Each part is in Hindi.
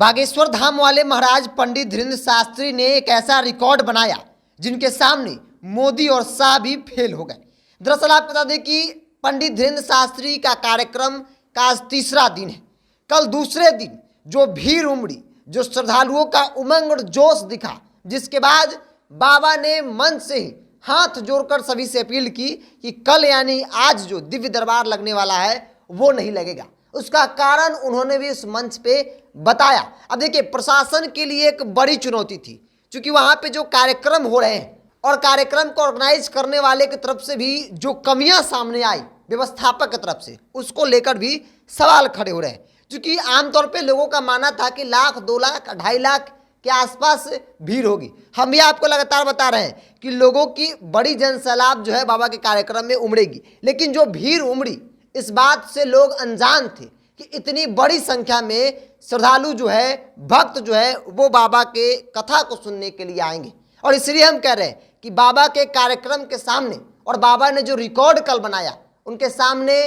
बागेश्वर धाम वाले महाराज पंडित धीरेन्द्र शास्त्री ने एक ऐसा रिकॉर्ड बनाया जिनके सामने मोदी और शाह भी फेल हो गए। दरअसल आपको बता दें कि पंडित धीरेन्द्र शास्त्री का कार्यक्रम का आज तीसरा दिन है। कल दूसरे दिन जो भीड़ उमड़ी, जो श्रद्धालुओं का उमंग और जोश दिखा, जिसके बाद बाबा ने मंच से ही हाथ जोड़कर सभी से अपील की कि कल यानी आज जो दिव्य दरबार लगने वाला है वो नहीं लगेगा। उसका कारण उन्होंने भी इस मंच पे बताया। अब देखिए, प्रशासन के लिए एक बड़ी चुनौती थी, क्योंकि वहां पे जो कार्यक्रम हो रहे हैं और कार्यक्रम को ऑर्गेनाइज करने वाले की तरफ से भी जो कमियां सामने आई व्यवस्थापक की तरफ से, उसको लेकर भी सवाल खड़े हो रहे हैं। क्योंकि आमतौर पे लोगों का मानना था कि 1,00,000, 2 लाख, 2.5 लाख के आसपास भीड़ होगी। हम भी आपको लगातार बता रहे हैं कि लोगों की बड़ी जनसैलाब जो है बाबा के कार्यक्रम में उमड़ेगी, लेकिन जो भीड़ उमड़ी इस बात से लोग अनजान थे कि इतनी बड़ी संख्या में श्रद्धालु जो है, भक्त जो है, वो बाबा के कथा को सुनने के लिए आएंगे। और इसलिए हम कह रहे हैं कि बाबा के कार्यक्रम के सामने और बाबा ने जो रिकॉर्ड कल बनाया उनके सामने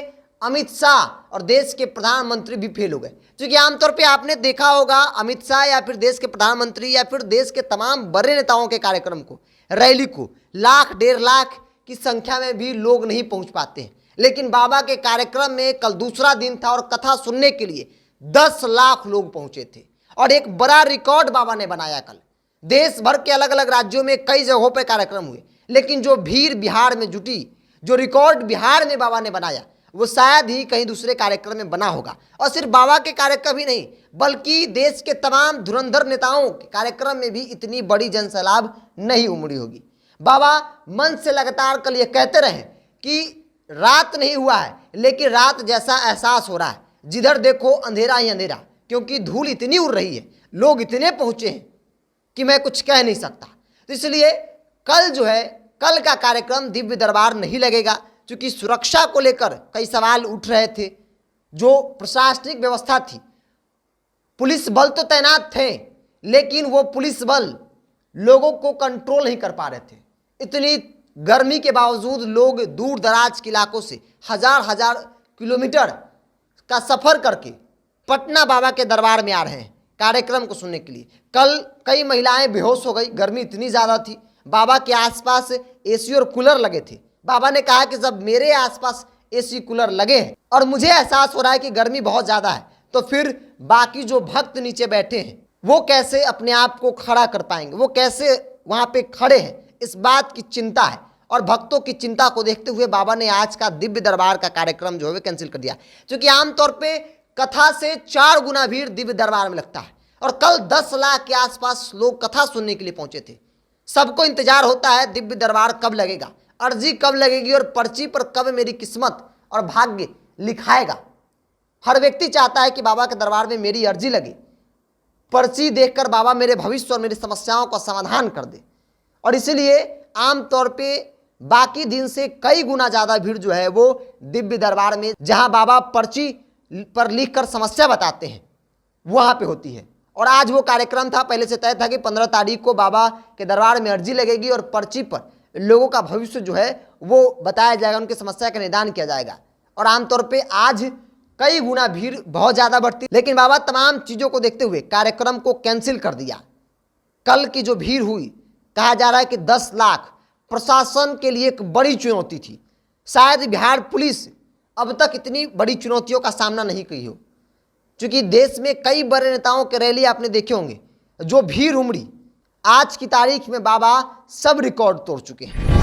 अमित शाह और देश के प्रधानमंत्री भी फेल हो गए। क्योंकि आमतौर पे आपने देखा होगा अमित शाह या फिर देश के प्रधानमंत्री या फिर देश के तमाम बड़े नेताओं के कार्यक्रम को, रैली को 1,00,000, 1.5 लाख की संख्या में भी लोग नहीं पहुंच पाते हैं। लेकिन बाबा के कार्यक्रम में कल दूसरा दिन था और कथा सुनने के लिए 10 लाख लोग पहुंचे थे और एक बड़ा रिकॉर्ड बाबा ने बनाया। कल देश भर के अलग अलग राज्यों में कई जगहों पर कार्यक्रम हुए, लेकिन जो भीड़ बिहार में जुटी, जो रिकॉर्ड बिहार में बाबा ने बनाया, वो शायद ही कहीं दूसरे कार्यक्रम में बना होगा। और सिर्फ बाबा के कार्यक्रम ही नहीं, बल्कि देश के तमाम धुरंधर नेताओं के कार्यक्रम में भी इतनी बड़ी जनसैलाब नहीं उमड़ी होगी। बाबा मन से लगातार कल ये कहते रहे कि रात नहीं हुआ है, लेकिन रात जैसा एहसास हो रहा है। जिधर देखो अंधेरा ही अंधेरा, क्योंकि धूल इतनी उड़ रही है, लोग इतने पहुंचे हैं कि मैं कुछ कह नहीं सकता। तो इसलिए कल जो है, कल का कार्यक्रम दिव्य दरबार नहीं लगेगा, क्योंकि सुरक्षा को लेकर कई सवाल उठ रहे थे। जो प्रशासनिक व्यवस्था थी, पुलिस बल तो तैनात थे, लेकिन वो पुलिस बल लोगों को कंट्रोल नहीं कर पा रहे थे। इतनी गर्मी के बावजूद लोग दूर दराज के इलाकों से हजार किलोमीटर का सफर करके पटना बाबा के दरबार में आ रहे हैं कार्यक्रम को सुनने के लिए। कल कई महिलाएं बेहोश हो गई, गर्मी इतनी ज़्यादा थी। बाबा के आसपास एसी और कूलर लगे थे। बाबा ने कहा कि जब मेरे आसपास एसी कूलर लगे हैं और मुझे एहसास हो रहा है कि गर्मी बहुत ज़्यादा है, तो फिर बाकी जो भक्त नीचे बैठे हैं वो कैसे अपने आप को खड़ा कर पाएंगे, वो कैसे वहाँ पे खड़े हैं, इस बात की चिंता है। और भक्तों की चिंता को देखते हुए बाबा ने आज का दिव्य दरबार का कार्यक्रम जो है कैंसिल कर दिया, क्योंकि आमतौर पे कथा से 4 गुना भीड़ दिव्य दरबार में लगता है। और कल 10 लाख के आसपास लोग कथा सुनने के लिए पहुंचे थे। सबको इंतजार होता है दिव्य दरबार कब लगेगा, अर्जी कब लगेगी और पर्ची पर कब मेरी किस्मत और भाग्य लिखाएगा। हर व्यक्ति चाहता है कि बाबा के दरबार में मेरी अर्जी लगे, पर्ची देखकर बाबा मेरे भविष्य और मेरी समस्याओं का समाधान कर दे। और इसीलिए आमतौर पे बाकी दिन से कई गुना ज़्यादा भीड़ जो है वो दिव्य दरबार में, जहां बाबा पर्ची पर लिखकर समस्या बताते हैं, वहां पे होती है। और आज वो कार्यक्रम था, पहले से तय था कि 15 तारीख को बाबा के दरबार में अर्जी लगेगी और पर्ची पर लोगों का भविष्य जो है वो बताया जाएगा, उनकी समस्या का निदान किया जाएगा। और आमतौर पे आज कई गुना भीड़ बहुत ज़्यादा बढ़ती, लेकिन बाबा तमाम चीज़ों को देखते हुए कार्यक्रम को कैंसिल कर दिया। कल की जो भीड़ हुई, कहा जा रहा है कि 10 लाख प्रशासन के लिए एक बड़ी चुनौती थी। शायद बिहार पुलिस अब तक इतनी बड़ी चुनौतियों का सामना नहीं की हो, क्योंकि देश में कई बड़े नेताओं के रैली आपने देखे होंगे। जो भीड़ उमड़ी आज की तारीख में, बाबा सब रिकॉर्ड तोड़ चुके हैं।